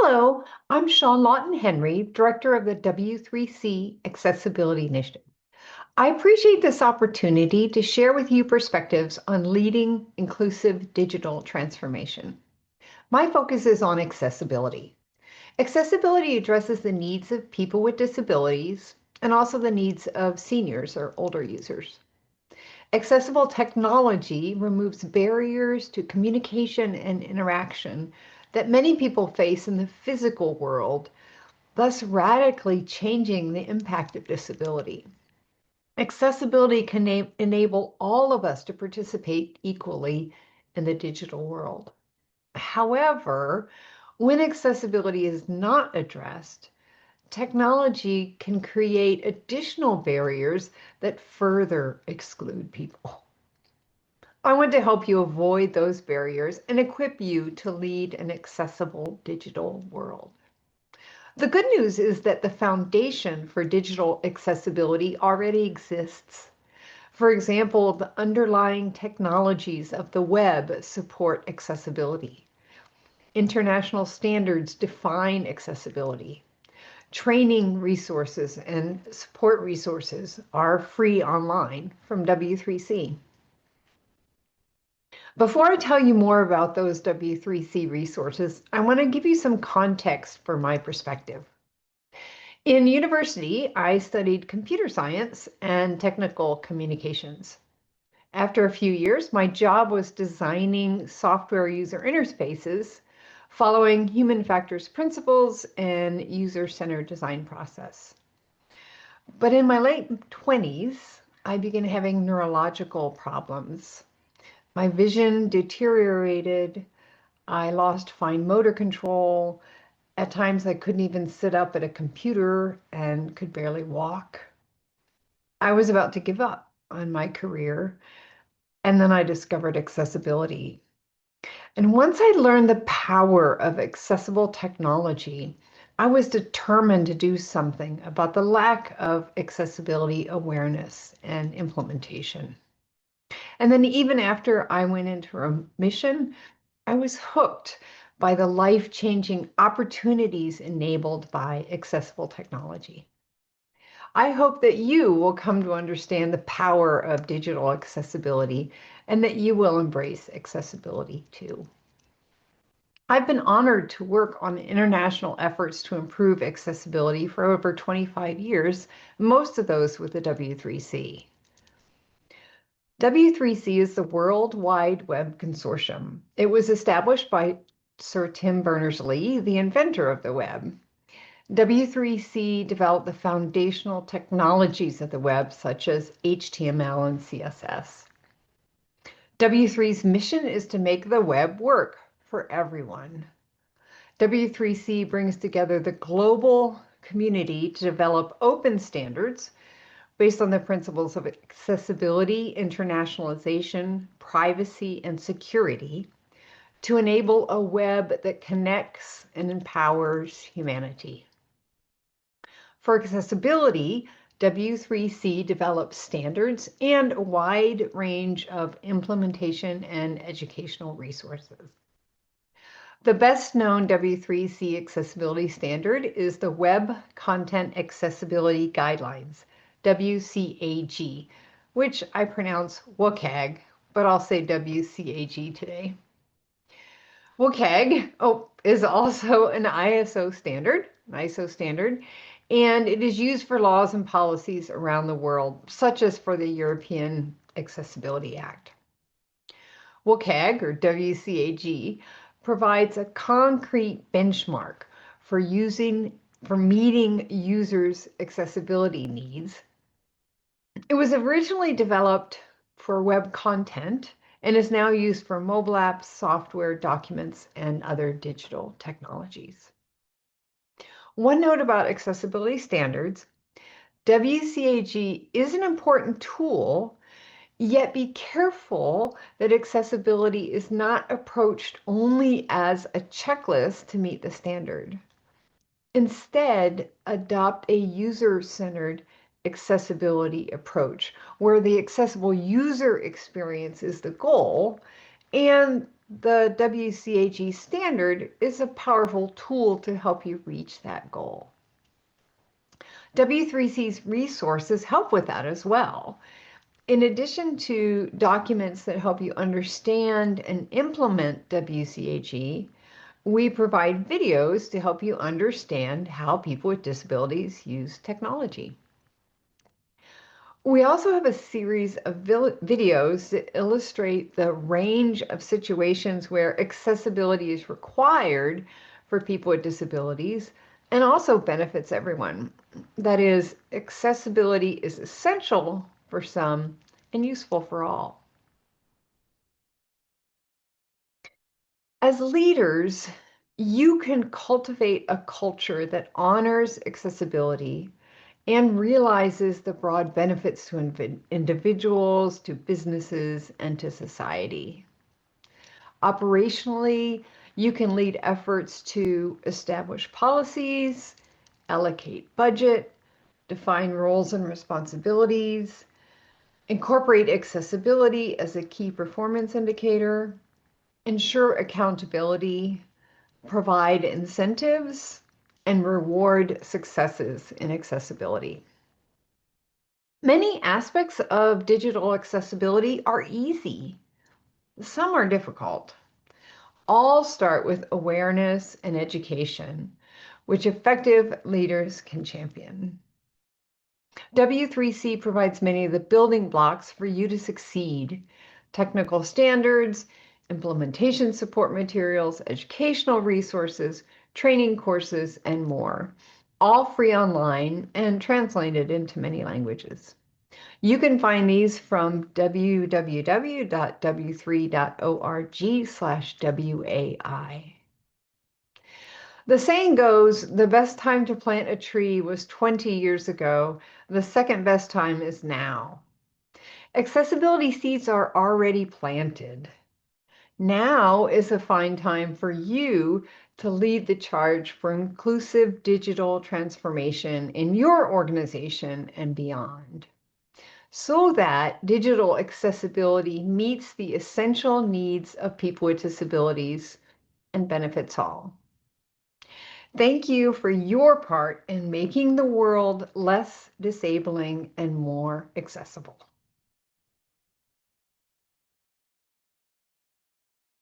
Hello, I'm Shawn Lawton Henry, Director of the W3C Accessibility Initiative. I appreciate this opportunity to share with you perspectives on leading inclusive digital transformation. My focus is on accessibility. Accessibility addresses the needs of people with disabilities and also the needs of seniors or older users. Accessible technology removes barriers to communication and interaction that many people face in the physical world, thus radically changing the impact of disability. Accessibility can enable all of us to participate equally in the digital world. However, when accessibility is not addressed, technology can create additional barriers that further exclude people. I want to help you avoid those barriers and equip you to lead an accessible digital world. The good news is that the foundation for digital accessibility already exists. For example, the underlying technologies of the web support accessibility. International standards define accessibility. Training resources and support resources are free online from W3C. Before I tell you more about those W3C resources, I want to give you some context for my perspective. In university, I studied computer science and technical communications. After a few years, my job was designing software user interfaces, following human factors principles and user-centered design process. But in my late 20s, I began having neurological problems. My vision deteriorated. I lost fine motor control. At times, I couldn't even sit up at a computer and could barely walk. I was about to give up on my career, and then I discovered accessibility. And once I learned the power of accessible technology, I was determined to do something about the lack of accessibility awareness and implementation. And then even after I went into remission, I was hooked by the life-changing opportunities enabled by accessible technology. I hope that you will come to understand the power of digital accessibility and that you will embrace accessibility too. I've been honored to work on international efforts to improve accessibility for over 25 years, most of those with the W3C. W3C is the World Wide Web Consortium. It was established by Sir Tim Berners-Lee, the inventor of the web. W3C developed the foundational technologies of the web, such as HTML and CSS. W3's mission is to make the web work for everyone. W3C brings together the global community to develop open standards based on the principles of accessibility, internationalization, privacy, and security to enable a web that connects and empowers humanity. For accessibility, W3C develops standards and a wide range of implementation and educational resources. The best known W3C accessibility standard is the Web Content Accessibility Guidelines, WCAG, which I pronounce WCAG, but I'll say WCAG today. WCAG is also an ISO standard, and it is used for laws and policies around the world, such as for the European Accessibility Act. WCAG, or WCAG, provides a concrete benchmark for meeting users' accessibility needs. It was originally developed for web content and is now used for mobile apps, software, documents, and other digital technologies. One note about accessibility standards: WCAG is an important tool, yet be careful that accessibility is not approached only as a checklist to meet the standard. Instead, adopt a user-centered accessibility approach, where the accessible user experience is the goal, and the WCAG standard is a powerful tool to help you reach that goal. W3C's resources help with that as well. In addition to documents that help you understand and implement WCAG, we provide videos to help you understand how people with disabilities use technology. We also have a series of videos that illustrate the range of situations where accessibility is required for people with disabilities and also benefits everyone. That is, accessibility is essential for some and useful for all. As leaders, you can cultivate a culture that honors accessibility and realizes the broad benefits to individuals, to businesses, and to society. Operationally, you can lead efforts to establish policies, allocate budget, define roles and responsibilities, incorporate accessibility as a key performance indicator, ensure accountability, provide incentives, and reward successes in accessibility. Many aspects of digital accessibility are easy. Some are difficult. All start with awareness and education, which effective leaders can champion. W3C provides many of the building blocks for you to succeed: technical standards, implementation support materials, educational resources, training courses, and more, all free online and translated into many languages. You can find these from www.w3.org/WAI. The saying goes, the best time to plant a tree was 20 years ago. The second best time is now. Accessibility seeds are already planted. Now is a fine time for you to lead the charge for inclusive digital transformation in your organization and beyond, so that digital accessibility meets the essential needs of people with disabilities and benefits all. Thank you for your part in making the world less disabling and more accessible.